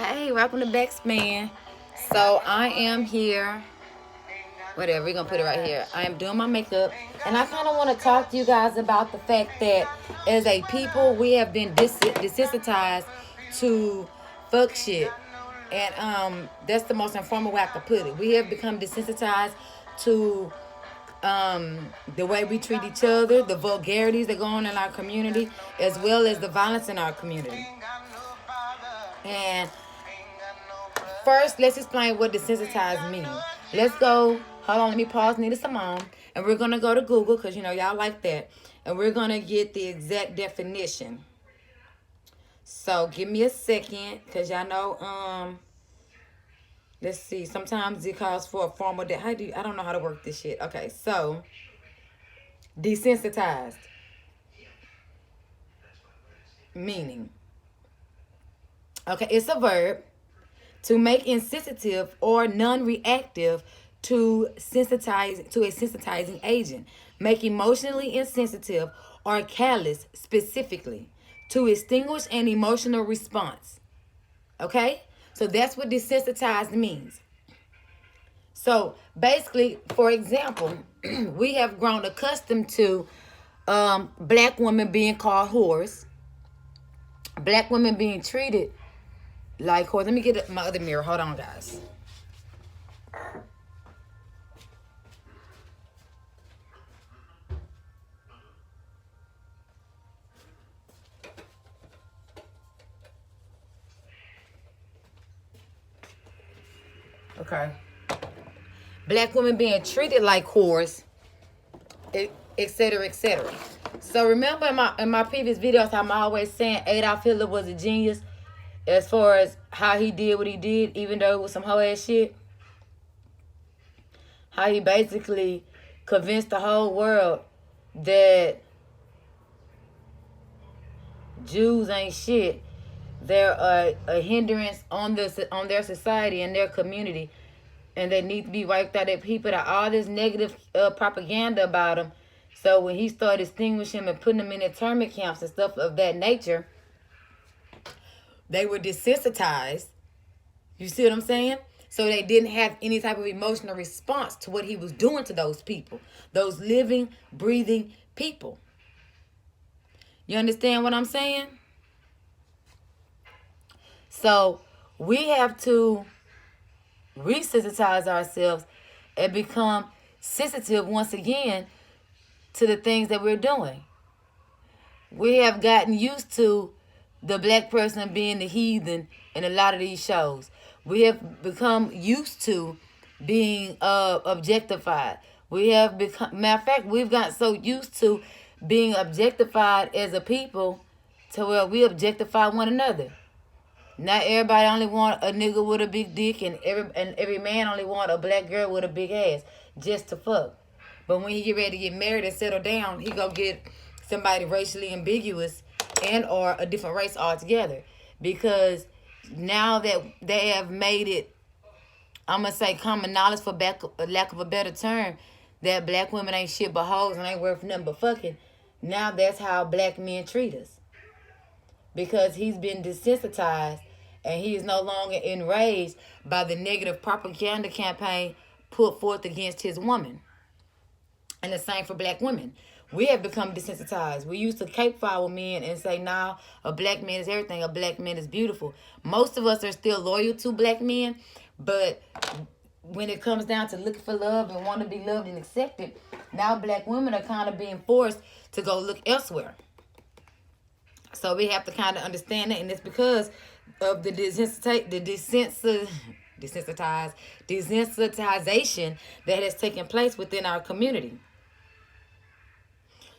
Hey, welcome to Backspan. So I am here. Whatever, we're gonna put it right here. I am doing my makeup, and I kind of want to talk to you guys about the fact that as a people, we have been desensitized to fuck shit, and that's the most informal way I could put it. We have become desensitized to the way we treat each other, the vulgarities that go on in our community, as well as the violence in our community. And first, let's explain what desensitized means. Let's go. Hold on, let me pause Nita Simone. And we're going to go to Google because, you know, y'all like that. And we're going to get the exact definition. So, give me a second because y'all know, let's see. Sometimes it calls for a formal, I don't know how to work this shit. Okay, so, desensitized. Meaning. Okay, it's a verb. To make insensitive or non-reactive to a sensitizing agent. Make emotionally insensitive or callous specifically. To extinguish an emotional response. Okay? So that's what desensitized means. So basically, for example, we have grown accustomed to black women being called whores. Black women being treated like whores. Let me get my other mirror. Hold on, guys. Okay. Black women being treated like whores, etc., etc. So remember in my previous videos, I'm always saying Adolf Hitler was a genius as far as how he did what he did, even though it was some hoe ass shit. How he basically convinced the whole world that Jews ain't shit. They're a hindrance on their society and their community, and they need to be wiped out. That people that all this negative propaganda about them. So when he started distinguishing them and putting them in internment camps and stuff of that nature, they were desensitized. You see what I'm saying? So they didn't have any type of emotional response to what he was doing to those people, those living, breathing people. You understand what I'm saying? So we have to resensitize ourselves and become sensitive once again to the things that we're doing. We have gotten used to the black person being the heathen in a lot of these shows. We have become used to being objectified. We have become, matter of fact, we've got so used to being objectified as a people to where we objectify one another. Not everybody only want a nigga with a big dick, and every man only want a black girl with a big ass just to fuck. But when he get ready to get married and settle down, he go get somebody racially ambiguous and or a different race altogether. Because now that they have made it, I'm going to say common knowledge for lack of a better term, that black women ain't shit but hoes and ain't worth nothing but fucking. Now that's how black men treat us. Because he's been desensitized and he is no longer enraged by the negative propaganda campaign put forth against his woman. And the same for black women. We have become desensitized. We used to cape for our men and say, nah, a black man is everything. A black man is beautiful. Most of us are still loyal to black men, but when it comes down to looking for love and want to be loved and accepted, now black women are kind of being forced to go look elsewhere. So we have to kind of understand that, and it's because of the desensitization that has taken place within our community.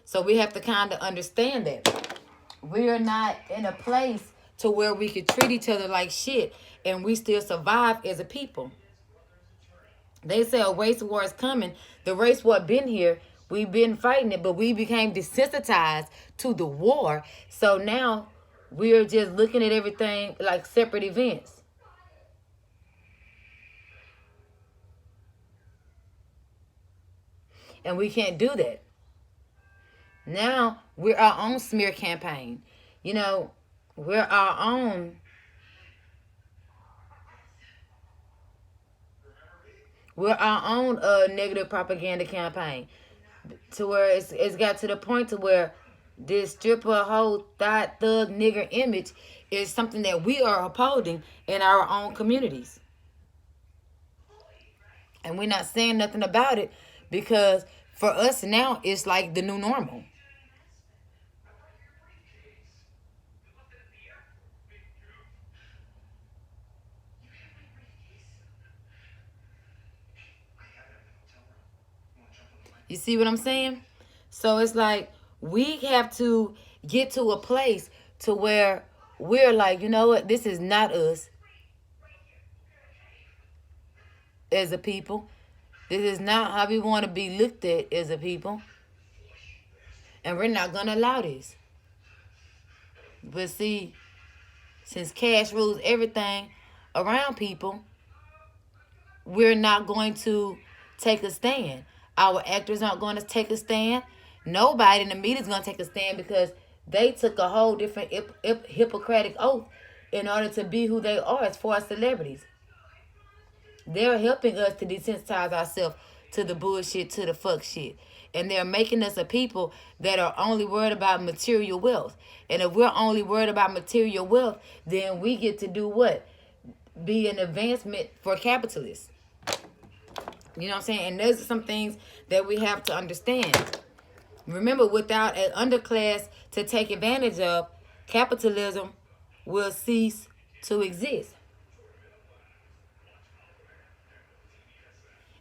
So we have to kind of understand that we are not in a place to where we could treat each other like shit and we still survive as a people. They say a race war is coming. The race war been here. We've been fighting it, but we became desensitized to the war. So now we're just looking at everything like separate events. And we can't do that. Now we're our own smear campaign. You know, we're our own We're our own negative propaganda campaign, to where it's got to the point to where this stripper, hoe, thought, thug, nigger image is something that we are upholding in our own communities. And we're not saying nothing about it because for us now, it's like the new normal. You see what I'm saying? So it's like we have to get to a place to where we're like, you know what, this is not us as a people. This is not how we want to be looked at as a people. And we're not going to allow this. But see, since cash rules everything around people, we're not going to take a stand. Our actors aren't going to take a stand. Nobody in the media is going to take a stand because they took a whole different Hippocratic oath in order to be who they are as far as celebrities. They're helping us to desensitize ourselves to the bullshit, to the fuck shit. And they're making us a people that are only worried about material wealth. And if we're only worried about material wealth, then we get to do what? Be an advancement for capitalists. You know what I'm saying? And those are some things that we have to understand. Remember, without an underclass to take advantage of, capitalism will cease to exist.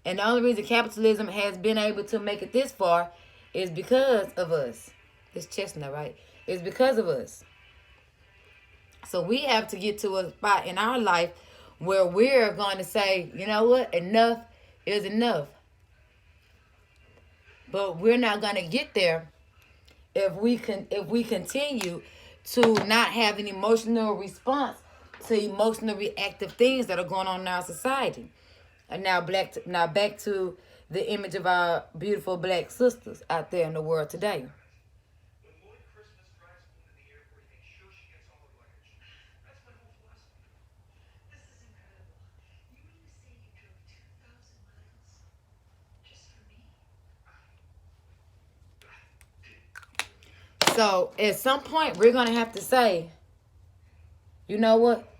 And the only reason capitalism has been able to make it this far is because of us. It's chestnut, right? It's because of us. So we have to get to a spot in our life where we're going to say, you know what, enough is enough. But we're not going to get there if we continue to not have an emotional response to emotional reactive things that are going on in our society. And now back to the image of our beautiful black sisters out there in the world today. So at some point we're gonna have to say, you know what?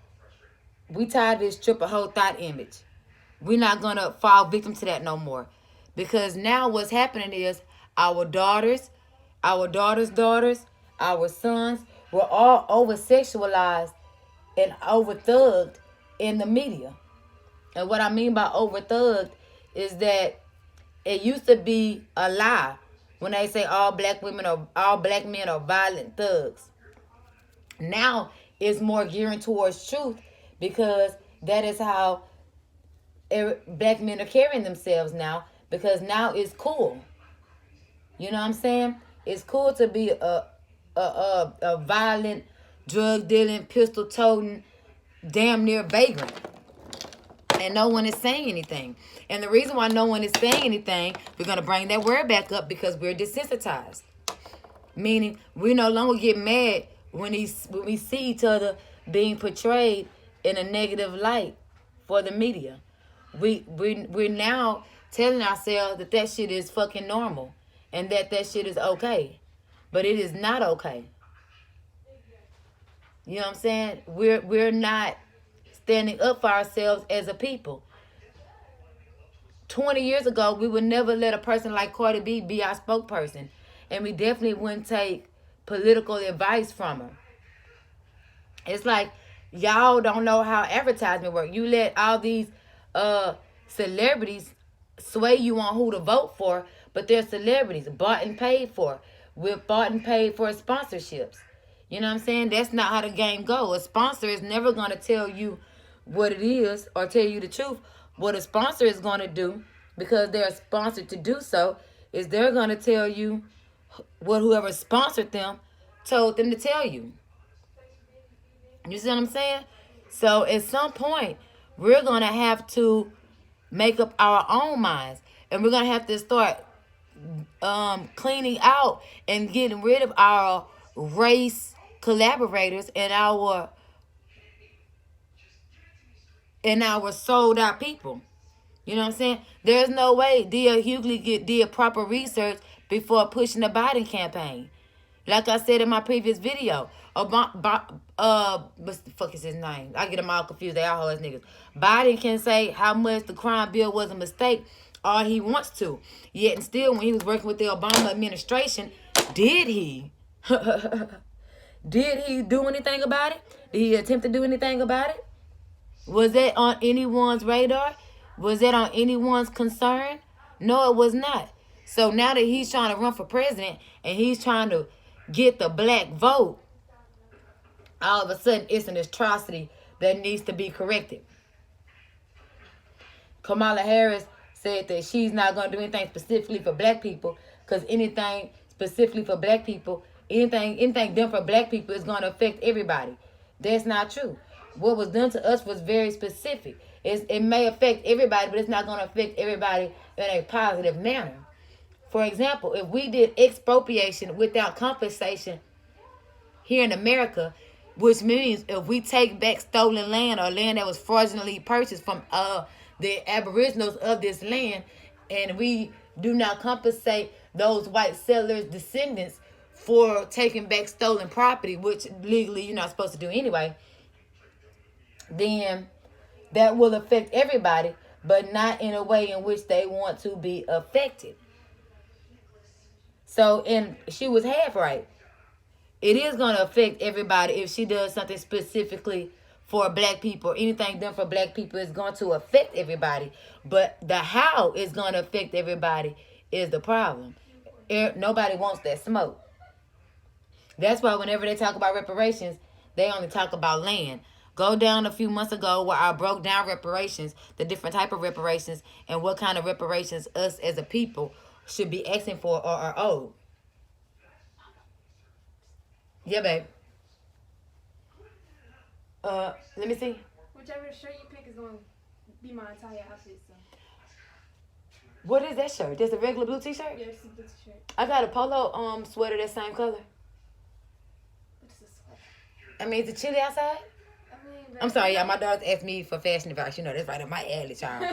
We tired of this triple whole thought image. We're not gonna fall victim to that no more. Because now what's happening is our daughters, daughters, our sons were all over sexualized and over thugged in the media. And what I mean by over thugged is that it used to be a lie when they say all black men are violent thugs. Now it's more gearing towards truth because that is how black men are carrying themselves now, because now it's cool. You know what I'm saying? It's cool to be a violent, drug dealing, pistol toting, damn near vagrant. And no one is saying anything. And the reason why no one is saying anything, we're going to bring that word back up because we're desensitized. Meaning we no longer get mad when we see each other being portrayed in a negative light for the media. We're now telling ourselves that shit is fucking normal and that shit is okay. But it is not okay. You know what I'm saying? We're not standing up for ourselves as a people. 20 years ago, we would never let a person like Cardi B be our spokesperson. And we definitely wouldn't take political advice from her. It's like y'all don't know how advertisement works. You let all these celebrities sway you on who to vote for, but they're celebrities, bought and paid for. We're bought and paid for sponsorships. You know what I'm saying? That's not how the game goes. A sponsor is never going to tell you what it is or tell you the truth. What a sponsor is going to do, because they're sponsored to do so, is they're going to tell you what whoever sponsored them told them to tell you. You see what I'm saying? So at some point, we're going to have to make up our own minds. And we're going to have to start cleaning out and getting rid of our race collaborators and our sold out people. You know what I'm saying? There's no way D.L. Hughley did proper research before pushing the Biden campaign. Like I said in my previous video, what's the fuck is his name? I get them all confused. They all hoes niggas. Biden can say how much the crime bill was a mistake all he wants to. Yet and still, when he was working with the Obama administration, did he? Did he do anything about it? Did he attempt to do anything about it? Was that on anyone's radar? Was that on anyone's concern? No, it was not. So now that he's trying to run for president and he's trying to get the black vote, all of a sudden it's an atrocity that needs to be corrected. Kamala Harris said that she's not going to do anything specifically for black people, because anything specifically for black people, anything done for black people is going to affect everybody. That's not true. What was done to us was very specific. It may affect everybody, but it's not going to affect everybody in a positive manner. For example, if we did expropriation without compensation here in America, which means if we take back stolen land or land that was fraudulently purchased from the aboriginals of this land, and we do not compensate those white settlers' descendants for taking back stolen property, which legally you're not supposed to do anyway, then that will affect everybody, but not in a way in which they want to be affected. So, and she was half right. It is going to affect everybody if she does something specifically for black people. Anything done for black people is going to affect everybody. But the how is going to affect everybody is the problem. Nobody wants that smoke. That's why whenever they talk about reparations, they only talk about land. Go down a few months ago where I broke down reparations, the different type of reparations, and what kind of reparations us as a people should be asking for or are owed. Yeah, babe. Let me see. Whichever shirt you pick is going to be my entire outfit, so. What is that shirt? Just a regular blue t-shirt? Yeah, it's a blue t-shirt. I got a polo sweater that same color. What's a sweater? I mean, is it chilly outside? I'm sorry, y'all. My daughter asked me for fashion advice. You know, that's right up my alley, child.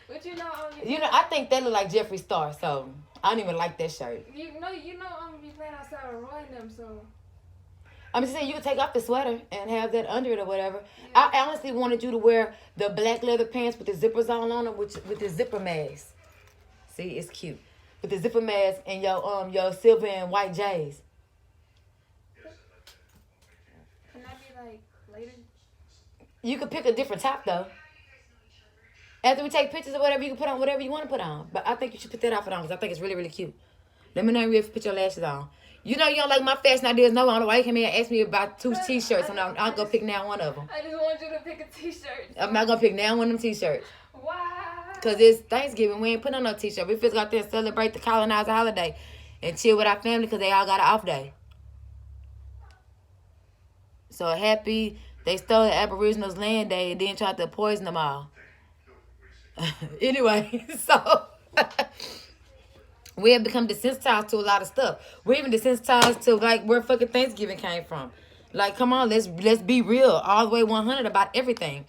But I think that look like Jeffree Star, so I don't even like that shirt. You know, be playing outside with Roy and them, so. I'm just saying you can take off the sweater and have that under it or whatever. Yeah. I honestly wanted you to wear the black leather pants with the zippers all on them, with the zipper mask. See, it's cute. With the zipper mask and your silver and white J's. Can that be like later? You could pick a different top though. After we take pictures or whatever, you can put on whatever you want to put on. But I think you should put that outfit on because I think it's really, really cute. Let me know if you put your lashes on. You know you don't like my fashion ideas. No, I don't know why you came here and asked me about 2 t-shirts. And I'm going to pick now one of them. I just want you to pick a t-shirt. I'm not going to pick now one of them t-shirts. Why? Because it's Thanksgiving. We ain't putting on no t-shirt. We just got there and celebrate the colonizer holiday. And chill with our family because they all got an off day. So happy they stole the Aboriginals' land day and then tried to poison them all. Anyway, so we have become desensitized to a lot of stuff. We're even desensitized to like where fucking Thanksgiving came from. Like, come on, let's be real, all the way 100 about everything.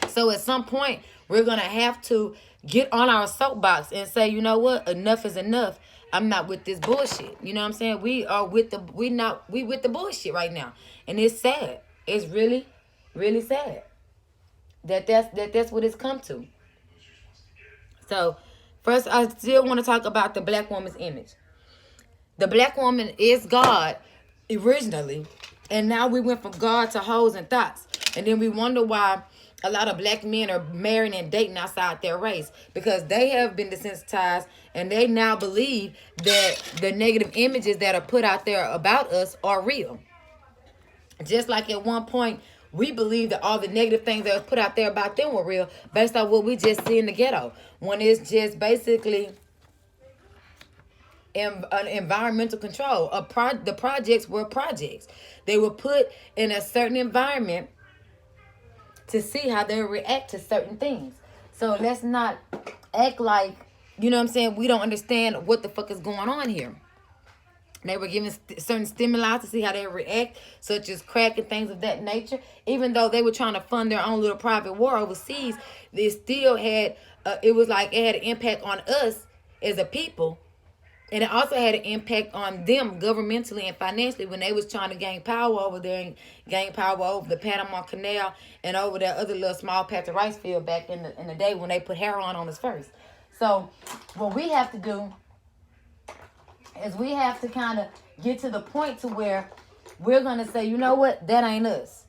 So at some point, we're gonna have to get on our soapbox and say, you know what, enough is enough. I'm not with this bullshit. You know what I'm saying? We with the bullshit right now, and it's sad. It's really, really sad. That's what it's come to. So, first, I still want to talk about the black woman's image. The black woman is God originally, and now we went from God to hoes and thoughts. And then we wonder why a lot of black men are marrying and dating outside their race, because they have been desensitized and they now believe that the negative images that are put out there about us are real. Just like at one point, we believe that all the negative things that were put out there about them were real based on what we just see in the ghetto. When it's just basically an environmental control. The projects were projects. They were put in a certain environment to see how they react to certain things. So let's not act like, you know what I'm saying, we don't understand what the fuck is going on here. They were given certain stimuli to see how they react, such as crack and things of that nature. Even though they were trying to fund their own little private war overseas, they still had, it was like it had an impact on us as a people. And it also had an impact on them governmentally and financially when they was trying to gain power over there and gain power over the Panama Canal and over that other little small patch of rice field back in the day when they put heroin on us first. So what we have to do is we have to kind of get to the point to where we're going to say, you know what, that ain't us.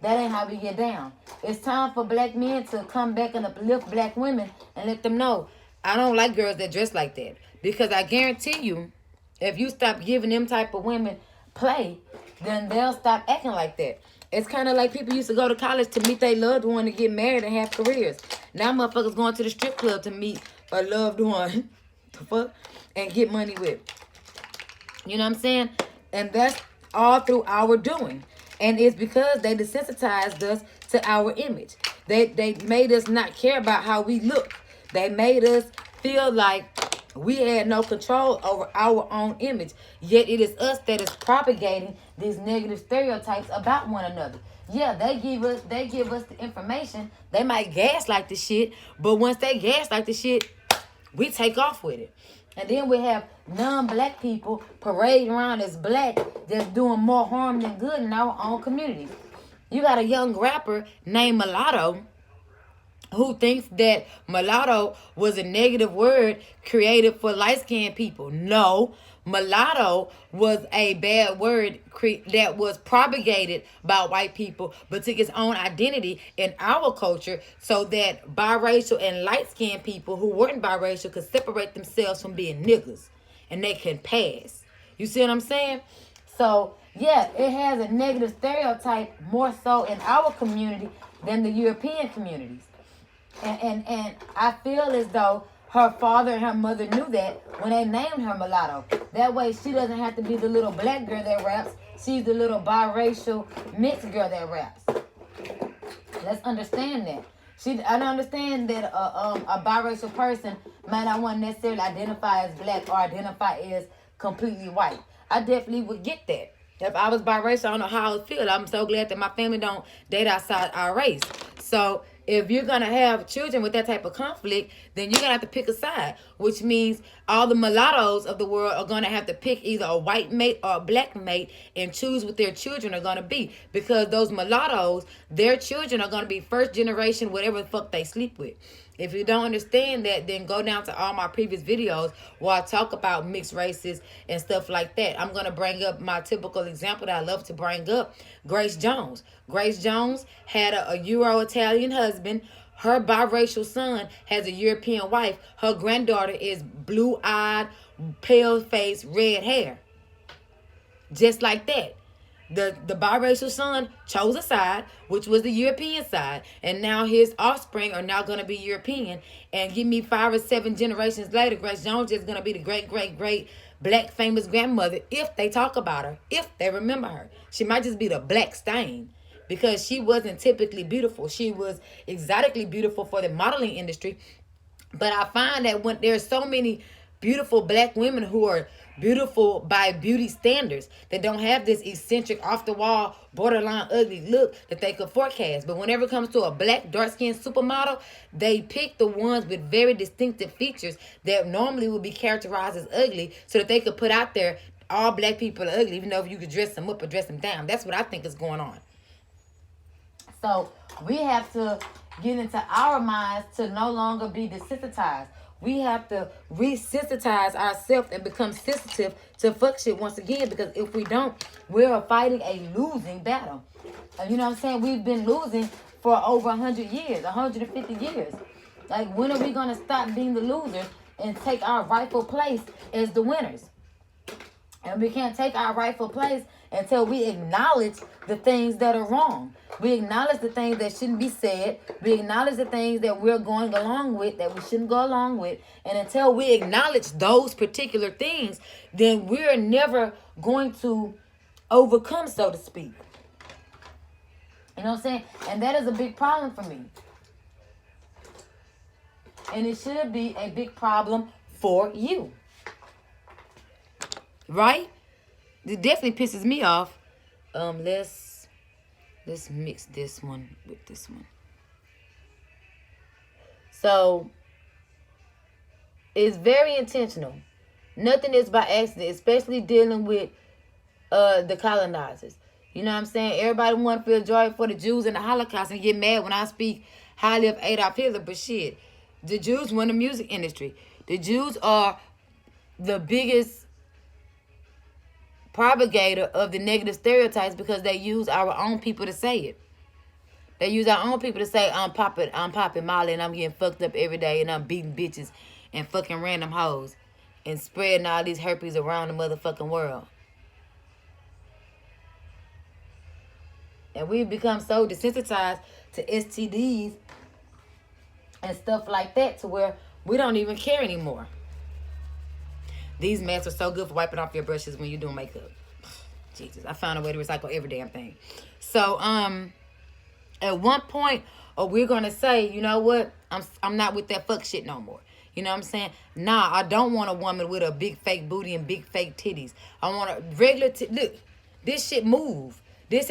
That ain't how we get down. It's time for black men to come back and uplift black women and let them know, I don't like girls that dress like that. Because I guarantee you, if you stop giving them type of women play, then they'll stop acting like that. It's kind of like people used to go to college to meet their loved one to get married and have careers. Now motherfuckers going to the strip club to meet a loved one the fuck, and get money with. You know what I'm saying? And that's all through our doing. And it's because they desensitized us to our image. They made us not care about how we look. They made us feel like we had no control over our own image. Yet it is us that is propagating these negative stereotypes about one another. Yeah, they give us the information. They might gaslight the shit, but once they gaslight the shit, we take off with it. And then we have non-black people parading around as black that's doing more harm than good in our own communities. You got a young rapper named Mulatto who thinks that mulatto was a negative word created for light-skinned people. No, mulatto was a bad word that was propagated by white people, but took its own identity in our culture so that biracial and light-skinned people who weren't biracial could separate themselves from being niggas, and they can pass. You see what I'm saying? So, yeah, it has a negative stereotype more so in our community than the European communities. And I feel as though her father and her mother knew that when they named her Mulatto. That way she doesn't have to be the little black girl that raps. She's the little biracial mixed girl that raps. Let's understand that. I don't understand that a biracial person might not want to necessarily identify as black or identify as completely white. I definitely would get that. If I was biracial, I don't know how I would feel. I'm so glad that my family don't date outside our race. So if you're going to have children with that type of conflict, then you're going to have to pick a side, which means all the mulattoes of the world are going to have to pick either a white mate or a black mate and choose what their children are going to be. Because those mulattoes, their children are going to be first generation, whatever the fuck they sleep with. If you don't understand that, then go down to all my previous videos where I talk about mixed races and stuff like that. I'm going to bring up my typical example that I love to bring up, Grace Jones. Grace Jones had a Euro-Italian husband. Her biracial son has a European wife. Her granddaughter is blue-eyed, pale-faced, red hair. Just like that. The biracial son chose a side, which was the European side, and now his offspring are now going to be European. And give me 5 or 7 generations later, Grace Jones is going to be the great, great, great black famous grandmother if they talk about her, if they remember her. She might just be the black stain because she wasn't typically beautiful. She was exotically beautiful for the modeling industry. But I find that when there's so many beautiful black women who are beautiful by beauty standards that don't have this eccentric, off the wall, borderline ugly look that they could forecast. But whenever it comes to a black, dark skinned supermodel, they pick the ones with very distinctive features that normally would be characterized as ugly so that they could put out there all black people are ugly, even though if you could dress them up or dress them down. That's what I think is going on. So we have to get into our minds to no longer be desensitized. We have to resensitize ourselves and become sensitive to fuck shit once again, because if we don't, we're fighting a losing battle. You know what I'm saying? We've been losing for over 100 years, 150 years. Like, when are we going to stop being the losers and take our rightful place as the winners? And we can't take our rightful place until we acknowledge the things that are wrong. We acknowledge the things that shouldn't be said. We acknowledge the things that we're going along with that we shouldn't go along with. And until we acknowledge those particular things, then we're never going to overcome, so to speak. You know what I'm saying? And that is a big problem for me. And it should be a big problem for you. Right? it definitely pisses me off. Let's mix this one with this one. So it's very intentional. Nothing is by accident, especially dealing with the colonizers. You know what I'm saying? Everybody want to feel joy for the Jews and the Holocaust and get mad when I speak highly of Adolf Hitler, but shit, the Jews run the music industry. The Jews are the biggest propagator of the negative stereotypes because they use our own people to say it. They use our own people to say, I'm popping Molly and I'm getting fucked up every day and I'm beating bitches and fucking random hoes and spreading all these herpes around the motherfucking world. And we've become so desensitized to STDs and stuff like that to where we don't even care anymore. These masks are so good for wiping off your brushes when you're doing makeup. Jesus, I found a way to recycle every damn thing. So, at one point, or we're gonna say, you know what? I'm not with that fuck shit no more. You know what I'm saying? Nah, I don't want a woman with a big fake booty and big fake titties. I want a regular look. This shit move. This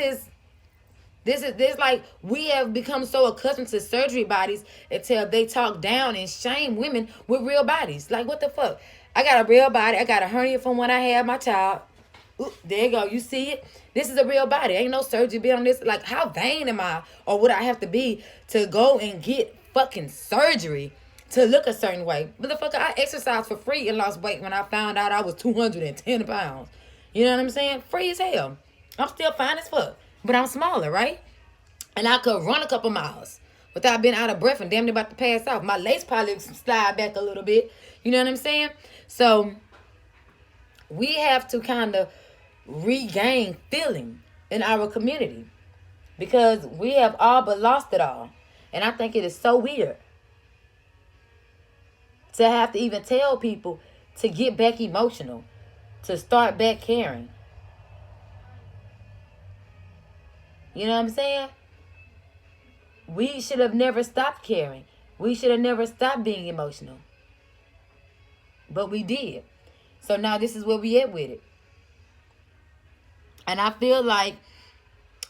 like we have become so accustomed to surgery bodies until they talk down and shame women with real bodies. Like, what the fuck? I got a real body. I got a hernia from when I had my child. Ooh, there you go. You see it? This is a real body. Ain't no surgery be on this. Like, how vain am I? Or would I have to be to go and get fucking surgery to look a certain way? Motherfucker, I exercised for free and lost weight when I found out I was 210 pounds. You know what I'm saying? Free as hell. I'm still fine as fuck. But I'm smaller, right? And I could run a couple miles without being out of breath and damn near about to pass out. My legs probably slide back a little bit. You know what I'm saying? So we have to kind of regain feeling in our community because we have all but lost it all. And I think it is so weird to have to even tell people to get back emotional, to start back caring. You know what I'm saying? We should have never stopped caring. We should have never stopped being emotional. But we did. So now this is where we at with it. And I feel like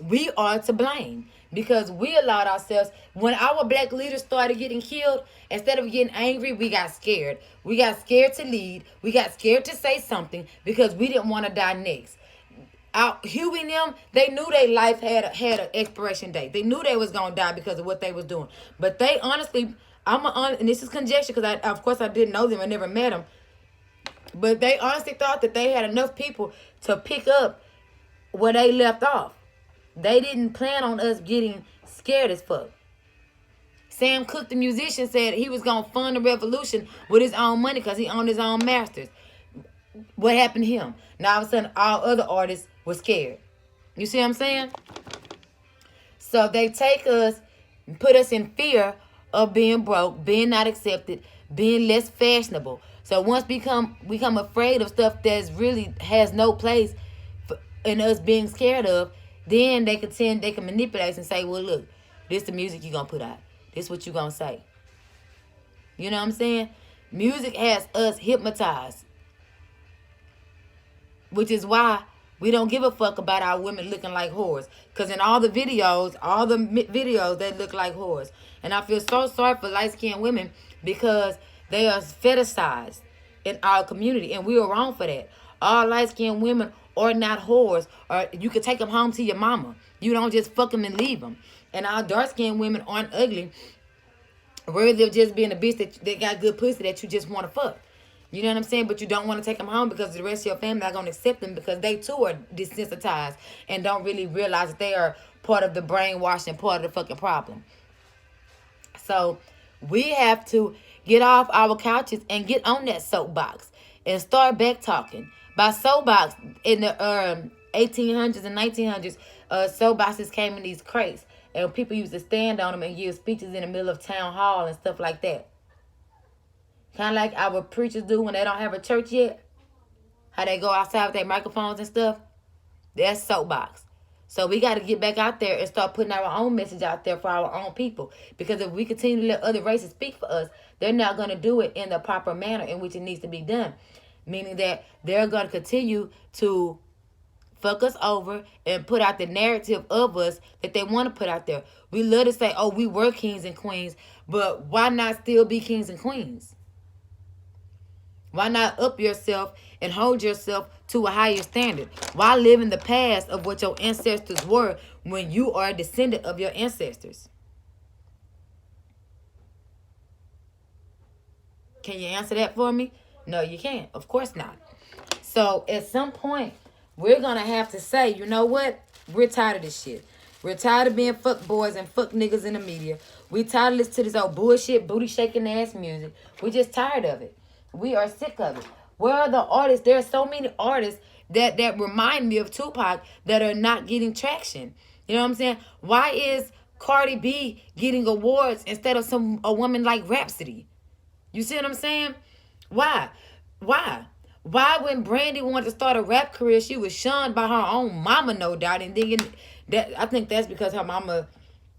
we are to blame because we allowed ourselves, when our black leaders started getting killed, instead of getting angry, we got scared. We got scared to lead. We got scared to say something because we didn't want to die next. Huey and them, they knew their life had an expiration date. They knew they was going to die because of what they was doing. But they honestly, and this is conjecture because of course I didn't know them. I never met them. But they honestly thought that they had enough people to pick up where they left off. They didn't plan on us getting scared as fuck. Sam Cooke, the musician, said he was going to fund the revolution with his own money because he owned his own masters. What happened to him? Now all of a sudden, all other artists were scared. You see what I'm saying? So they take us and put us in fear of being broke, being not accepted, being less fashionable. So once we become afraid of stuff that really has no place in us being scared of, then they can manipulate us and say, well, look, this the music you're going to put out. This what you're going to say. You know what I'm saying? Music has us hypnotized. Which is why we don't give a fuck about our women looking like whores. Because in all the videos, they look like whores. And I feel so sorry for light-skinned women because they are fetishized in our community. And we are wrong for that. All light-skinned women are not whores. Or you can take them home to your mama. You don't just fuck them and leave them. And our dark-skinned women aren't ugly. Worthy of just being a bitch that got good pussy that you just want to fuck. You know what I'm saying? But you don't want to take them home because the rest of your family not going to accept them because they too are desensitized and don't really realize that they are part of the brainwashing, part of the fucking problem. So we have to get off our couches and get on that soapbox and start back talking. By soapbox, in the 1800s and 1900s, soapboxes came in these crates and people used to stand on them and give speeches in the middle of town hall and stuff like that. Kind of like our preachers do when they don't have a church yet. How they go outside with their microphones and stuff. That's soapbox. So we got to get back out there and start putting our own message out there for our own people. Because if we continue to let other races speak for us, they're not going to do it in the proper manner in which it needs to be done. Meaning that they're going to continue to fuck us over and put out the narrative of us that they want to put out there. We love to say, oh, we were kings and queens, but why not still be kings and queens? Why not up yourself and hold yourself to a higher standard? Why live in the past of what your ancestors were when you are a descendant of your ancestors? Can you answer that for me? No, you can't. Of course not. So at some point, we're going to have to say, you know what? We're tired of this shit. We're tired of being fuck boys and fuck niggas in the media. We tired of listening to this old bullshit, booty shaking ass music. We just tired of it. We are sick of it. Where are the artists? There are so many artists that remind me of Tupac that are not getting traction. You know what I'm saying? Why is Cardi B getting awards instead of a woman like Rhapsody? You see what I'm saying? Why? Why when Brandy wanted to start a rap career, she was shunned by her own mama, no doubt, and thinking that I think that's because her mama,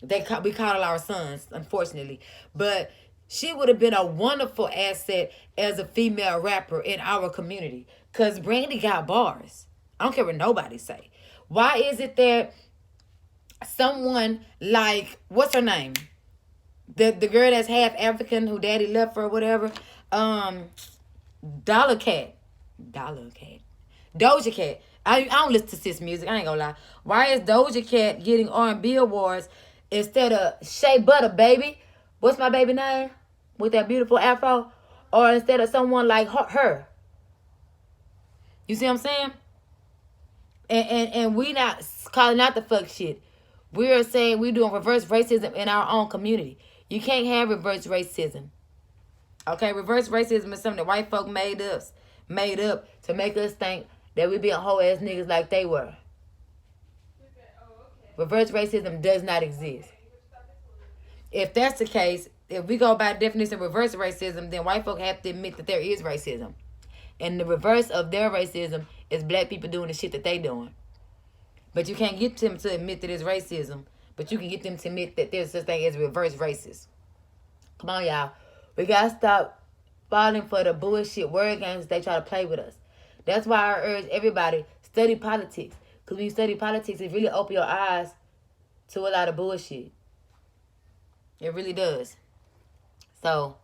we coddle our sons, unfortunately. But she would have been a wonderful asset as a female rapper in our community. Cause Brandy got bars. I don't care what nobody say. Why is it that someone like, what's her name? The girl that's half African who daddy left her or whatever, Dollar Cat. Doja Cat. I don't listen to sis music. I ain't gonna lie. Why is Doja Cat getting R&B awards instead of Shea Butter, baby? What's my baby name? With that beautiful afro? Or instead of someone like her? You see what I'm saying? And we not calling out the fuck shit. We are saying we doing reverse racism in our own community. You can't have reverse racism. Okay, reverse racism is something that white folk made up to make us think that we being whole ass niggas like they were. Reverse racism does not exist. If that's the case, if we go by the definition of reverse racism, then white folk have to admit that there is racism. And the reverse of their racism is black people doing the shit that they doing. But you can't get them to admit that it's racism. But you can get them to admit that there's such thing as reverse racist. Come on, y'all. We gotta stop falling for the bullshit word games they try to play with us. That's why I urge everybody, study politics. Because when you study politics, it really opens your eyes to a lot of bullshit. It really does. So,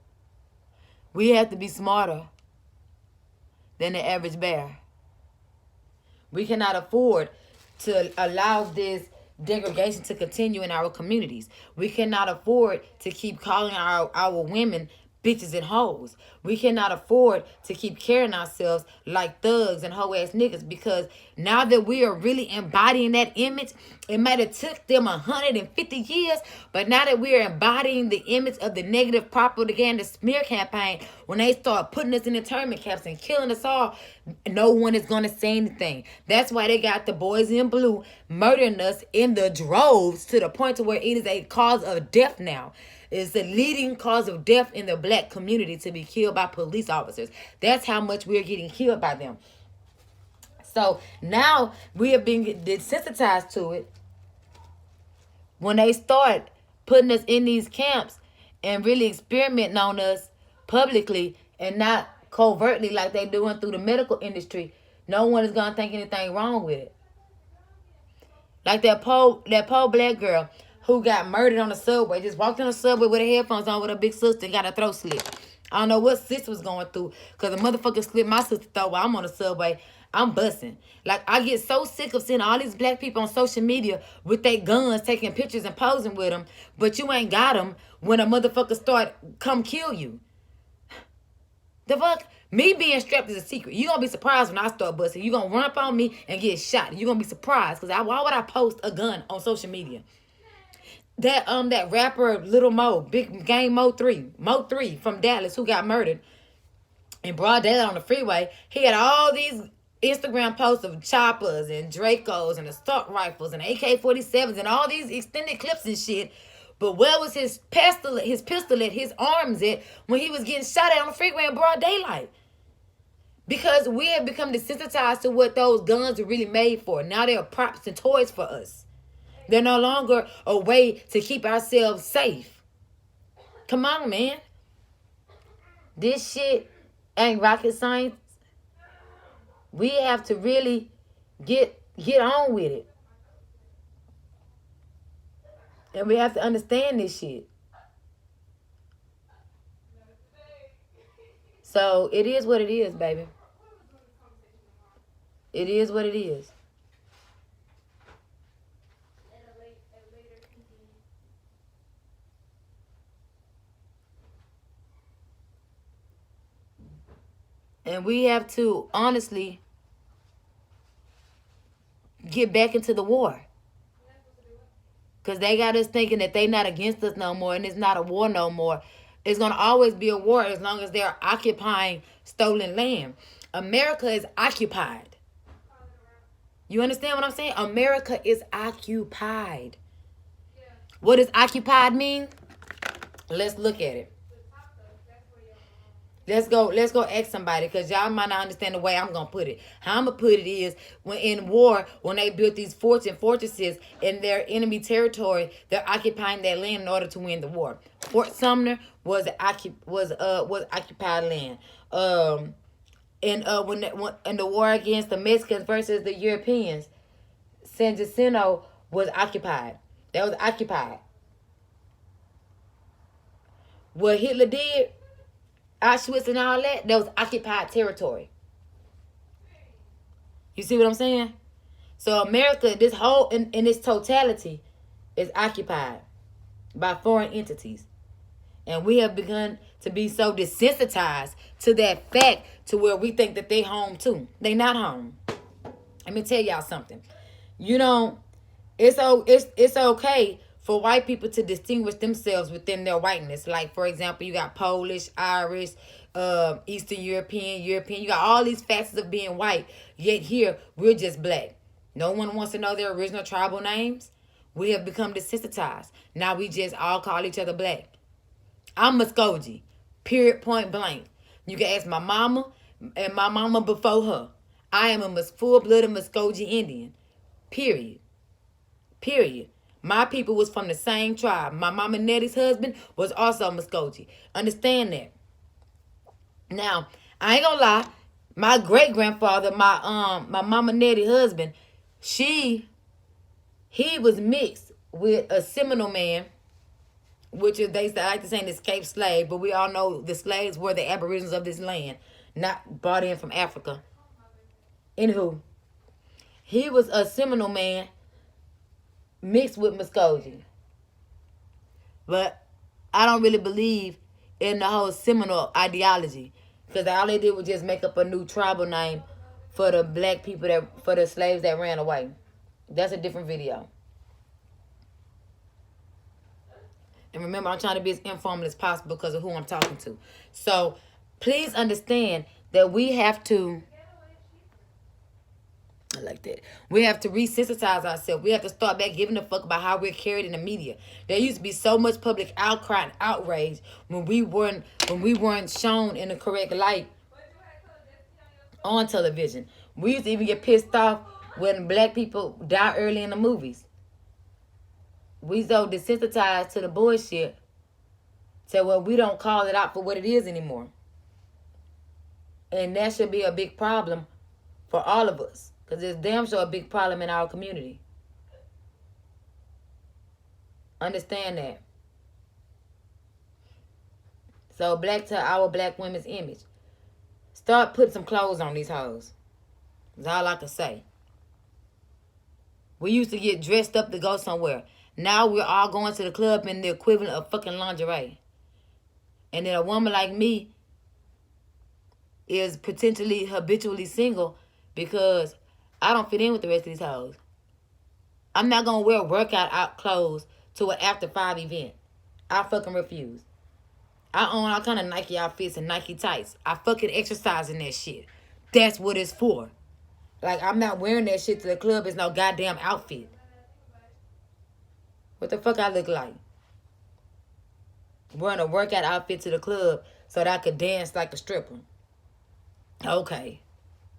we have to be smarter than the average bear. We cannot afford to allow this degradation to continue in our communities. We cannot afford to keep calling our women bitches and hoes. We cannot afford to keep carrying ourselves like thugs and hoe ass niggas, because now that we are really embodying that image, it might have took them 150 years, but now that we are embodying the image of the negative propaganda smear campaign, when they start putting us in internment camps and killing us all, no one is going to say anything. That's why they got the boys in blue murdering us in the droves to the point to where it is a cause of death now. It's the leading cause of death in the black community to be killed by police officers. That's how much we're getting killed by them. So now we are being desensitized to it. When they start putting us in these camps and really experimenting on us publicly and not covertly like they doing through the medical industry, no one is going to think anything wrong with it. Like that poor black girl who got murdered on the subway. Just walked on the subway with her headphones on with her big sister and got her throat slit. I don't know what sis was going through, because the motherfucker slit my sister's throat while I'm on the subway. I'm busting. Like, I get so sick of seeing all these black people on social media with their guns, taking pictures and posing with them, but you ain't got them when a motherfucker start come kill you. The fuck? Me being strapped is a secret. You gonna be surprised when I start busting. You gonna run up on me and get shot. You gonna be surprised, because why would I post a gun on social media? That rapper Little Mo, Big Game Mo 3 from Dallas, who got murdered in broad daylight on the freeway. He had all these Instagram posts of choppers and Dracos and assault rifles and AK-47s and all these extended clips and shit. But where was his pistol at, his arms at, when he was getting shot at on the freeway in broad daylight? Because we have become desensitized to what those guns are really made for. Now they are props and toys for us. They're no longer a way to keep ourselves safe. Come on, man. This shit ain't rocket science. We have to really get Get on with it. And we have to understand this shit. So it is what it is, baby. It is what it is. And we have to honestly get back into the war. Because they got us thinking that they not against us no more and it's not a war no more. It's going to always be a war as long as they're occupying stolen land. America is occupied. You understand what I'm saying? America is occupied. What does occupied mean? Let's look at it. Let's go ask somebody, because y'all might not understand the way I'm gonna put it. How I'm gonna put it is, when in war, when they built these forts and fortresses in their enemy territory, they're occupying that land in order to win the war. Fort Sumner was occupied land. When in the war against the Mexicans versus the Europeans, San Jacinto was occupied. That was occupied. What Hitler did, Auschwitz and all that was occupied territory. You see what I'm saying? So America, this whole, in its totality, is occupied by foreign entities. And we have begun to be so desensitized to that fact to where we think that they home too. They not home. Let me tell y'all something. You know, it's okay for white people to distinguish themselves within their whiteness. Like, for example, you got Polish, Irish, Eastern European. You got all these facets of being white. Yet here, we're just black. No one wants to know their original tribal names. We have become desensitized. Now we just all call each other black. I'm Muskogee. Period, point blank. You can ask my mama and my mama before her. I am a full-blooded Muskogee Indian. Period. Period. My people was from the same tribe. My mama Nettie's husband was also Muskogee. Understand that. Now, I ain't gonna lie. My great-grandfather, my mama Nettie's husband, he was mixed with a Seminole man, which is, they like to say, an escaped slave, but we all know the slaves were the aborigines of this land, not brought in from Africa. Anywho, he was a Seminole man mixed with Muskogee. But I don't really believe in the whole Seminole ideology, because all they did was just make up a new tribal name for the black people, for the slaves that ran away. That's a different video. And remember, I'm trying to be as informal as possible because of who I'm talking to. So please understand that we have to, I like that. We have to resensitize ourselves. We have to start back giving a fuck about how we're carried in the media. There used to be so much public outcry and outrage when we weren't shown in the correct light on television. We used to even get pissed off when black people die early in the movies. We so desensitized to the bullshit to where we don't call it out for what it is anymore. And that should be a big problem for all of us. Because it's damn sure a big problem in our community. Understand that. So back to our black women's image. Start putting some clothes on these hoes. That's all I can say. We used to get dressed up to go somewhere. Now we're all going to the club in the equivalent of fucking lingerie. And then a woman like me is potentially habitually single because I don't fit in with the rest of these hoes. I'm not going to wear workout out clothes to an after 5 event. I fucking refuse. I own all kind of Nike outfits and Nike tights. I fucking exercise in that shit. That's what it's for. Like, I'm not wearing that shit to the club. It's no goddamn outfit. What the fuck I look like? Wearing a workout outfit to the club so that I could dance like a stripper. Okay.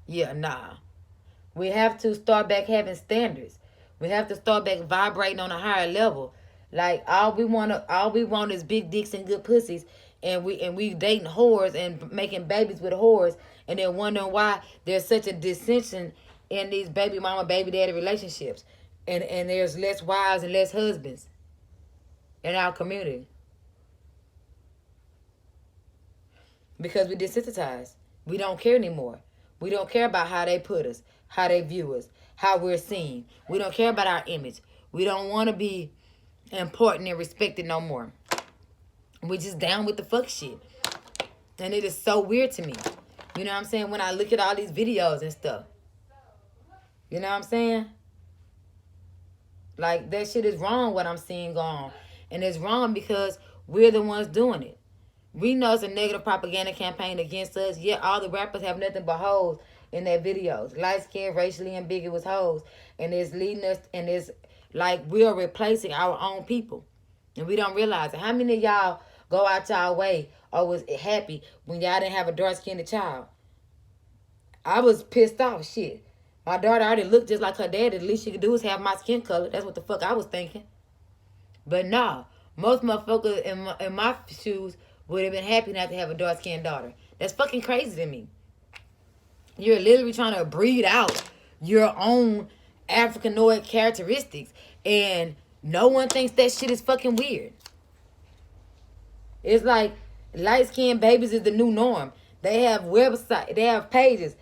Yeah, nah. We have to start back having standards. We have to start back vibrating on a higher level. Like, all we want is big dicks and good pussies, and we dating whores and making babies with whores, and then wondering why there's such a dissension in these baby mama, baby daddy relationships. And there's less wives and less husbands in our community. Because we desensitized. We don't care anymore. We don't care about how they put us, how they view us, how we're seen. We don't care about our image. We don't want to be important and respected no more. We just down with the fuck shit. And it is so weird to me. You know what I'm saying? When I look at all these videos and stuff. You know what I'm saying? Like, that shit is wrong what I'm seeing going on. And it's wrong because we're the ones doing it. We know it's a negative propaganda campaign against us. Yet all the rappers have nothing but hoes in their videos. Light-skinned, racially ambiguous hoes. And it's leading us, and it's like we are replacing our own people. And we don't realize it. How many of y'all go out y'all way or was happy when y'all didn't have a dark-skinned child? I was pissed off, shit. My daughter already looked just like her daddy. The least she could do is have my skin color. That's what the fuck I was thinking. But nah, most motherfuckers in my shoes would have been happy not to have a dark-skinned daughter. That's fucking crazy to me. You're literally trying to breed out your own Africanoid characteristics. And no one thinks that shit is fucking weird. It's like light-skinned babies is the new norm. They have websites, they have pages,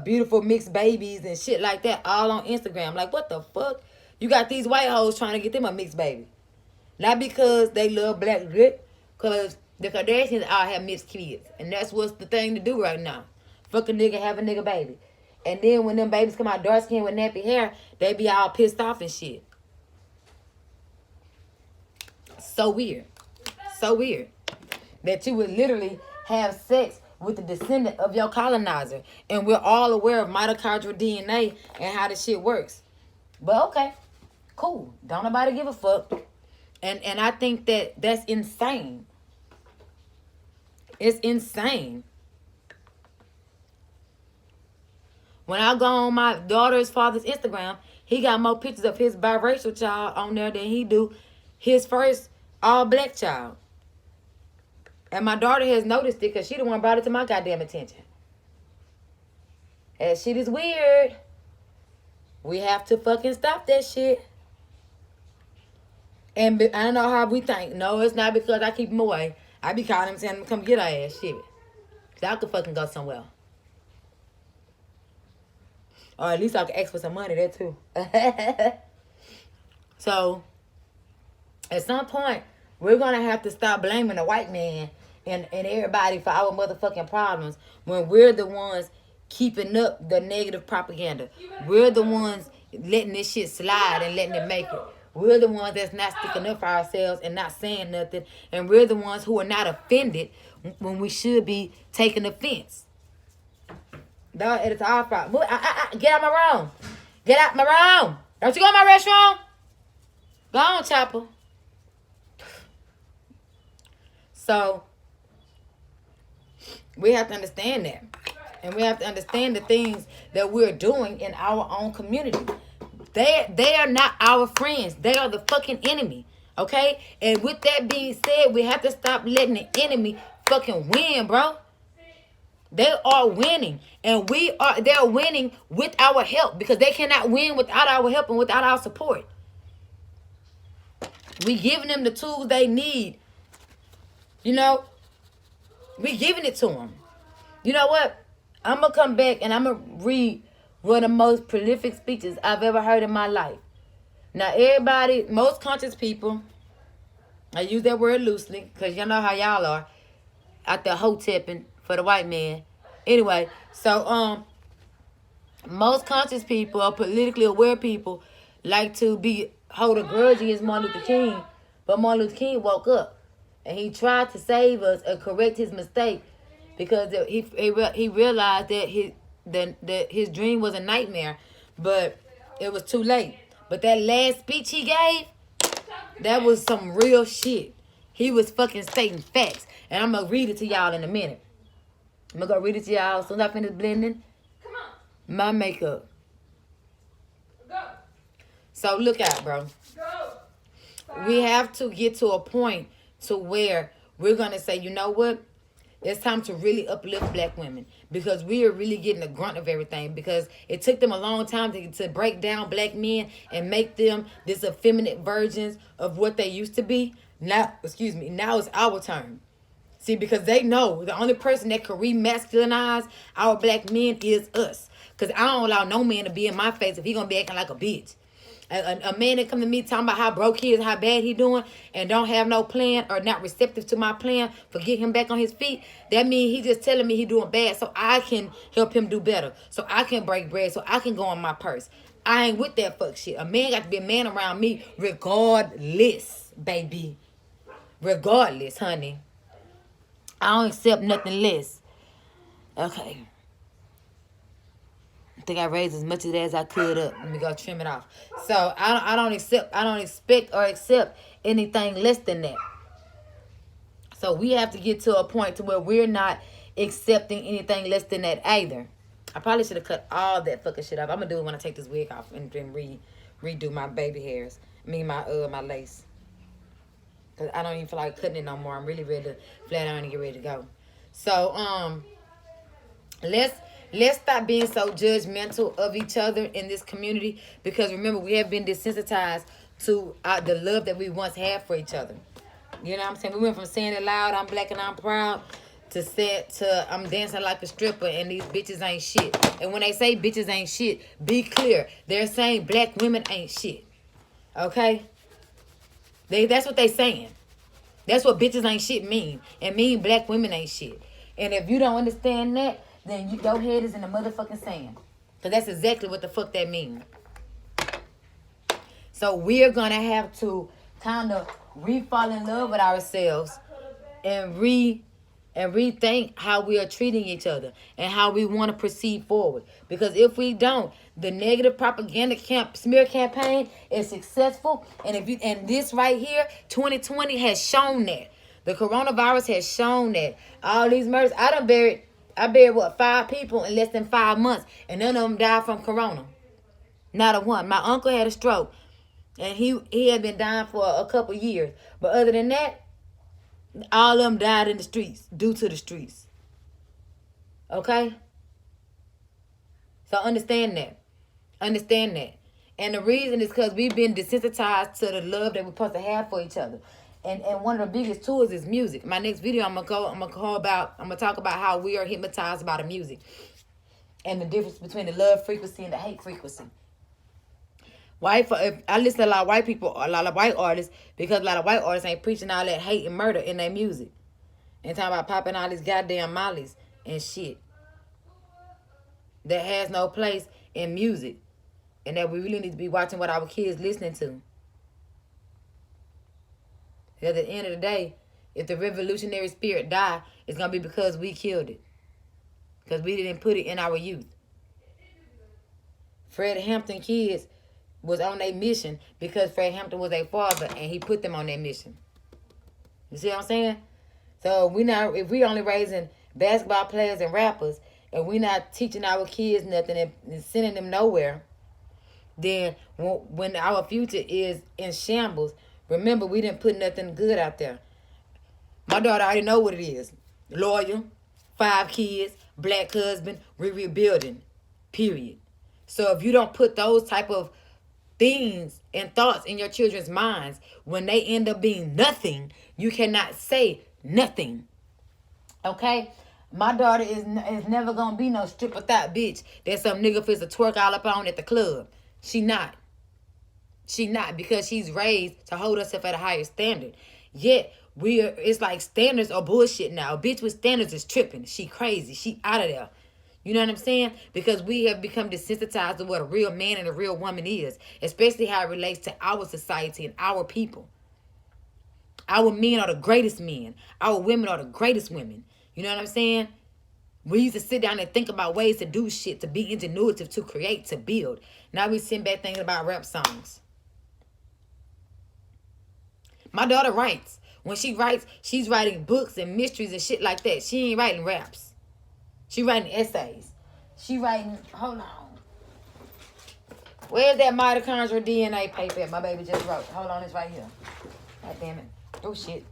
beautiful mixed babies and shit like that all on Instagram. Like, what the fuck? You got these white hoes trying to get them a mixed baby. Not because they love black grit, because the Kardashians all have mixed kids. And that's what's the thing to do right now. Fuck a nigga, have a nigga baby. And then when them babies come out dark skin with nappy hair, they be all pissed off and shit. So weird. So weird. That you would literally have sex with the descendant of your colonizer. And we're all aware of mitochondrial DNA and how this shit works. But okay. Cool. Don't nobody give a fuck. And I think that's insane. It's insane. When I go on my daughter's father's Instagram, he got more pictures of his biracial child on there than he do his first all-black child. And my daughter has noticed it because she the one brought it to my goddamn attention. That shit is weird. We have to fucking stop that shit. And I don't know how we think. No, it's not because I keep him away. I be calling him saying, come get our ass. Shit. Cause I could fucking go somewhere. Or at least I could ask for some money there too. So, at some point, we're going to have to stop blaming the white man and everybody for our motherfucking problems when we're the ones keeping up the negative propaganda. We're the ones letting this shit slide and letting it make it. We're the ones that's not sticking up for ourselves and not saying nothing. And we're the ones who are not offended when we should be taking offense. Dog, it's our problem. Get out my room. Get out my room. Don't you go in my restroom? Go on, Chopper. So, we have to understand that. And we have to understand the things that we're doing in our own community. They are not our friends. They are the fucking enemy. Okay? And with that being said, we have to stop letting the enemy fucking win, bro. They are winning. And they're winning with our help. Because they cannot win without our help and without our support. We giving them the tools they need. You know? We giving it to them. You know what? I'm going to come back and I'm going to read one of the most prolific speeches I've ever heard in my life. Now, everybody, most conscious people, I use that word loosely because you know how y'all are out there hoe-tipping for the white man. Anyway, so most conscious people or politically aware people like to hold a grudge against Martin Luther King. But Martin Luther King woke up and he tried to save us or correct his mistake because he realized that his dream was a nightmare, but it was too late. But that last speech he gave, that was some real shit. He was fucking stating facts. And I'm going to read it to y'all in a minute. I'm going to go read it to y'all as soon as I finish blending my makeup. Go. So look out, bro. Go. We have to get to a point to where we're going to say, you know what? It's time to really uplift black women because we are really getting the grunt of everything because it took them a long time to break down black men and make them this effeminate versions of what they used to be. Now, now it's our turn. See, because they know the only person that can remasculinize our black men is us. Because I don't allow no man to be in my face if he going to be acting like a bitch. A man that come to me talking about how broke he is, how bad he doing, and don't have no plan or not receptive to my plan for get him back on his feet, that means he just telling me he doing bad so I can help him do better. So I can break bread, so I can go on my purse. I ain't with that fuck shit. A man got to be a man around me regardless, baby. Regardless, honey. I don't accept nothing less. Okay. I think I raised as much of that as I could up. Let me go trim it off. So I don't expect or accept anything less than that. So we have to get to a point to where we're not accepting anything less than that either. I probably should have cut all that fucking shit off. I'm gonna do it when I take this wig off and then redo my baby hairs. My lace. Cause I don't even feel like cutting it no more. I'm really ready to flat iron and get ready to go. So let's stop being so judgmental of each other in this community because remember we have been desensitized to the love that we once had for each other. You know what I'm saying? We went from saying it loud, I'm black and I'm proud, to I'm dancing like a stripper and these bitches ain't shit. And when they say bitches ain't shit, be clear. They're saying black women ain't shit. Okay? That's what they saying. That's what bitches ain't shit mean. And mean black women ain't shit. And if you don't understand that, then your head is in the motherfucking sand. Because that's exactly what the fuck that means. So we're going to have to kind of re-fall in love with ourselves and rethink how we are treating each other and how we want to proceed forward. Because if we don't, the negative propaganda smear campaign is successful. And this right here, 2020 has shown that. The coronavirus has shown that. All these murders, I buried 5 people in less than 5 months, and none of them died from corona. Not a one. My uncle had a stroke, and he had been dying for a couple years. But other than that, all of them died in the streets, due to the streets. Okay? So understand that. Understand that. And the reason is because we've been desensitized to the love that we're supposed to have for each other. And one of the biggest tools is music. My next video, I'm gonna talk about how we are hypnotized by the music. And the difference between the love frequency and the hate frequency. I listen to a lot of white people, a lot of white artists, because a lot of white artists ain't preaching all that hate and murder in their music. And talking about popping all these goddamn mollies and shit. That has no place in music. And that we really need to be watching what our kids listening to. At the end of the day, if the revolutionary spirit die, it's going to be because we killed it. Because we didn't put it in our youth. Fred Hampton kids was on their mission because Fred Hampton was their father and he put them on their mission. You see what I'm saying? So if we only raising basketball players and rappers and we not teaching our kids nothing and sending them nowhere, then when our future is in shambles, remember, we didn't put nothing good out there. My daughter already know what it is. Lawyer, 5 kids, black husband, rebuilding, period. So if you don't put those type of things and thoughts in your children's minds, when they end up being nothing, you cannot say nothing. Okay? My daughter is never going to be no stripper thought bitch that some nigga fits to twerk all up on at the club. She not. She not, because she's raised to hold herself at a higher standard. Yet, it's like standards are bullshit now. A bitch with standards is tripping. She crazy. She out of there. You know what I'm saying? Because we have become desensitized to what a real man and a real woman is. Especially how it relates to our society and our people. Our men are the greatest men. Our women are the greatest women. You know what I'm saying? We used to sit down and think about ways to do shit, to be ingenuitive, to create, to build. Now we sitting back thinking about rap songs. My daughter writes. When she writes, she's writing books and mysteries and shit like that. She ain't writing raps. She writing essays. She writing, hold on. Where's that mitochondrial DNA paper my baby just wrote? Hold on, it's right here. God damn it. Oh, shit.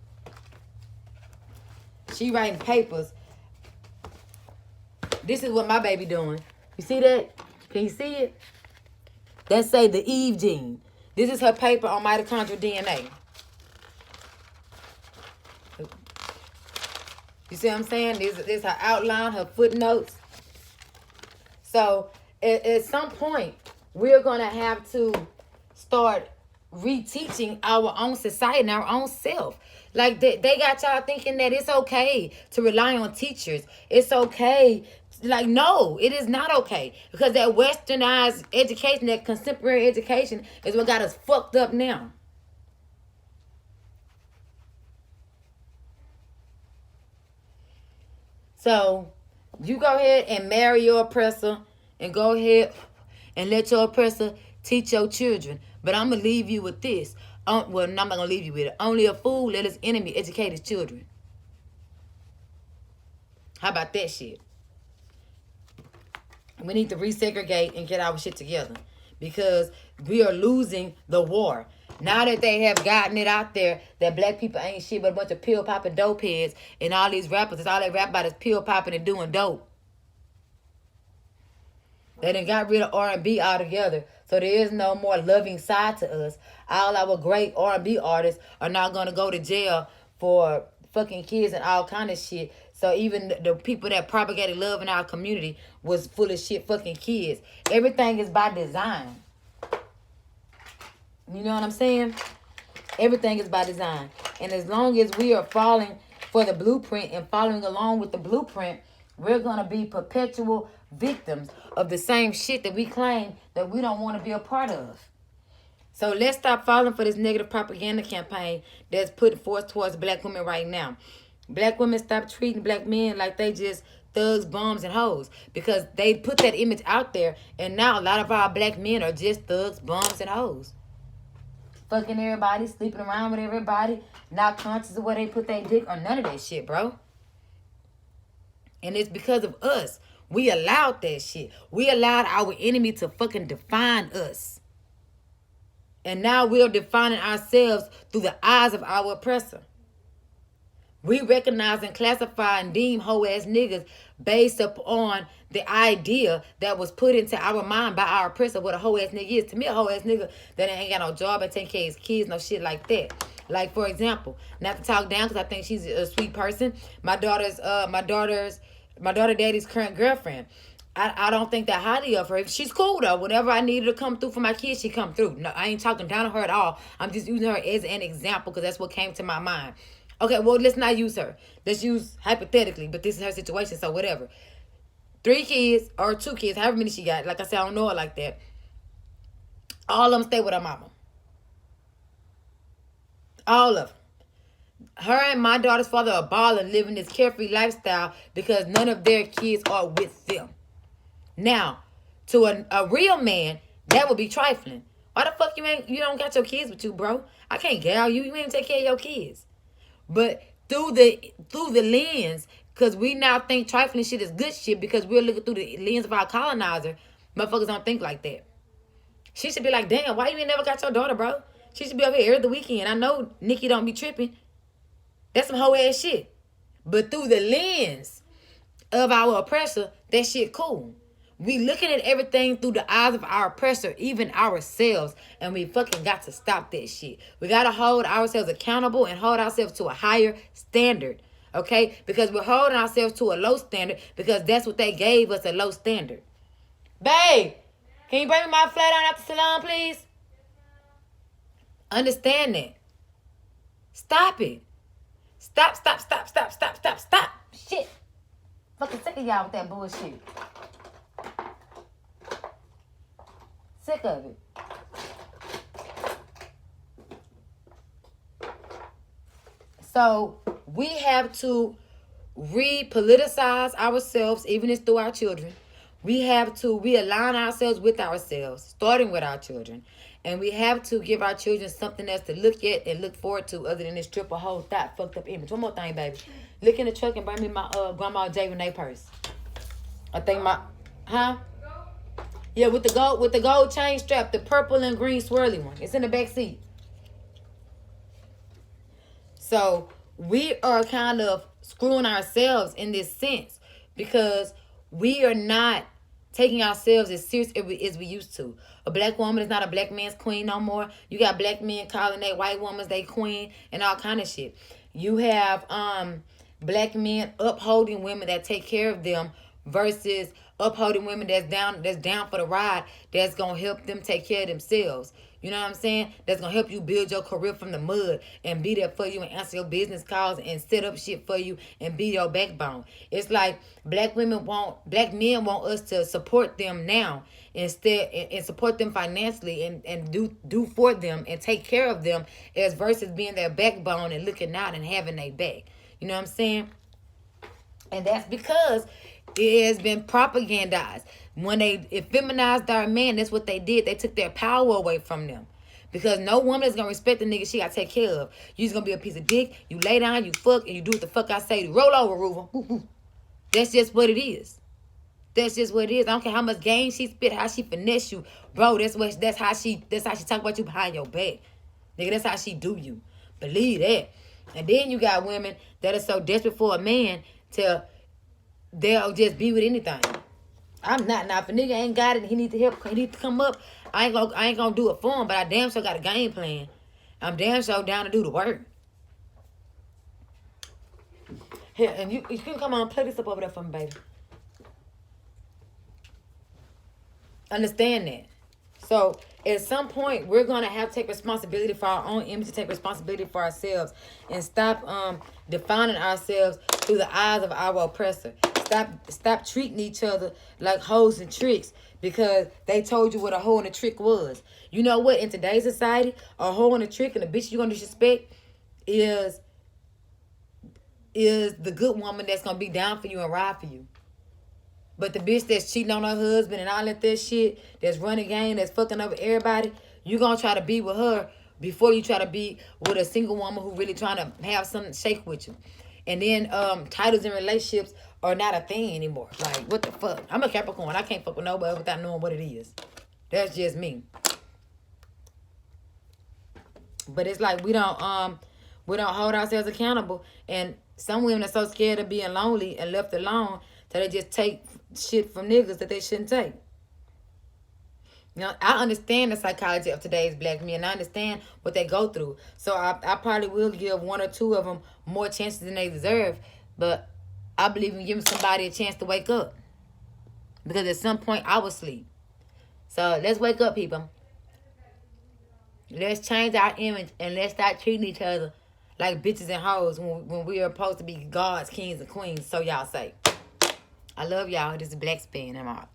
She writing papers This is what my baby doing. You see that? Can you see it? That say the Eve gene. This is her paper on mitochondrial DNA. You see what I'm saying? This is her outline, her footnotes. So at some point, we're going to have to start reteaching our own society and our own self. Like they got y'all thinking that it's okay to rely on teachers. It's okay. Like, no, it is not okay. Because that westernized education, that contemporary education is what got us fucked up now. So you go ahead and marry your oppressor and go ahead and let your oppressor teach your children. But I'm going to leave you with this. Well, I'm not going to leave you with it. Only a fool let his enemy educate his children. How about that shit? We need to resegregate and get our shit together. Because we are losing the war. Now that they have gotten it out there that black people ain't shit but a bunch of pill popping dope heads, and all these rappers, all they rap about is pill popping and doing dope. They done got rid of R&B altogether. So there is no more loving side to us. All our great R&B artists are now going to go to jail for fucking kids and all kind of shit. So even the people that propagated love in our community was full of shit fucking kids. Everything is by design. You know what I'm saying? Everything is by design. And as long as we are falling for the blueprint and following along with the blueprint, we're going to be perpetual victims of the same shit that we claim that we don't want to be a part of. So let's stop falling for this negative propaganda campaign that's put forth towards black women right now. Black women stop treating black men like they just thugs, bums, and hoes. Because they put that image out there, and now a lot of our black men are just thugs, bums, and hoes. Fucking everybody, sleeping around with everybody, not conscious of where they put their dick or none of that shit, bro. And it's because of us. We allowed that shit. We allowed our enemy to fucking define us. And now we're defining ourselves through the eyes of our oppressor. We recognize and classify and deem hoe-ass niggas based upon the idea that was put into our mind by our oppressor what a hoe-ass nigga is. To me, a hoe-ass nigga that ain't got no job and take care of his kids, no shit like that. Like, for example, not to talk down because I think she's a sweet person. My daughter daddy's current girlfriend. I don't think that highly of her. She's cool though. Whenever I needed to come through for my kids, she come through. No, I ain't talking down on her at all. I'm just using her as an example because that's what came to my mind. Okay, well, let's not use her. Let's use hypothetically, but this is her situation, so whatever. 3 kids or 2 kids, however many she got. Like I said, I don't know her like that. All of them stay with her mama. All of them. Her and my daughter's father are balling, living this carefree lifestyle because none of their kids are with them. Now, to a real man, that would be trifling. Why the fuck you don't got your kids with you, bro? I can't gal you. You ain't take care of your kids. But through the lens, because we now think trifling shit is good shit because we're looking through the lens of our colonizer, motherfuckers don't think like that. She should be like, damn, why you ain't never got your daughter, bro? She should be over here every weekend. I know Nikki don't be tripping. That's some hoe ass shit. But through the lens of our oppressor, that shit cool. We looking at everything through the eyes of our oppressor, even ourselves, and we fucking got to stop that shit. We got to hold ourselves accountable and hold ourselves to a higher standard, okay? Because we're holding ourselves to a low standard because that's what they gave us, a low standard. Babe, can you bring me my flat iron out the salon, please? Understand that. Stop it. Stop. Shit. Fucking sick of y'all with that bullshit. Sick of it. So we have to re-politicize ourselves, even if through our children. We have to realign ourselves with ourselves, starting with our children. And we have to give our children something else to look at and look forward to other than this triple whole thought fucked up image. One more thing, baby. Look in the truck and bring me my grandma J. Renee purse. I think Yeah, with the gold chain strap, the purple and green swirly one. It's in the back seat. So we are kind of screwing ourselves in this sense because we are not taking ourselves as serious as we used to. A black woman is not a black man's queen no more. You got black men calling that white woman's they queen and all kind of shit. You have black men upholding women that take care of them versus upholding women that's down for the ride, that's gonna help them take care of themselves. You know what I'm saying? That's gonna help you build your career from the mud and be there for you and answer your business calls and set up shit for you and be your backbone. It's like black men want us to support them now instead, and support them financially and do for them and take care of them, as versus being their backbone and looking out and having their back. You know what I'm saying? And that's because it has been propagandized. When they effeminized our man, that's what they did. They took their power away from them. Because no woman is going to respect the nigga she got to take care of. You just going to be a piece of dick. You lay down, you fuck, and you do what the fuck I say. Roll over, Ruva. That's just what it is. That's just what it is. I don't care how much game she spit, how she finesse you. Bro, that's how she talk about you behind your back. Nigga, that's how she do you. Believe that. And then you got women that are so desperate for a man till they'll just be with anything. I'm not. Now, if a nigga ain't got it, he need to help. He need to come up. I ain't gonna do it for him, but I damn sure got a game plan. I'm damn sure down to do the work. Here, and you can come on, play this up over there for me, baby. Understand that. So at some point, we're gonna have to take responsibility for our own image, to take responsibility for ourselves, and stop defining ourselves through the eyes of our oppressor. Stop treating each other like hoes and tricks because they told you what a hoe and a trick was. You know what? In today's society, a hoe and a trick and a bitch you're gonna disrespect is the good woman that's gonna be down for you and ride for you. But the bitch that's cheating on her husband and all that shit, that's running game, that's fucking over everybody, you gonna try to be with her before you try to be with a single woman who really trying to have something shake with you. And then titles in relationships are not a thing anymore. Like, what the fuck? I'm a Capricorn. I can't fuck with nobody without knowing what it is. That's just me. But it's like we don't hold ourselves accountable. And some women are so scared of being lonely and left alone that they just take shit from niggas that they shouldn't take. You know, I understand the psychology of today's black men. I understand what they go through. So I probably will give one or two of them more chances than they deserve. But I believe in giving somebody a chance to wake up. Because at some point, I was asleep. So let's wake up, people. Let's change our image and let's start treating each other like bitches and hoes when we are supposed to be gods, kings, and queens. So y'all say. I love y'all. This is Black Spin. I'm out.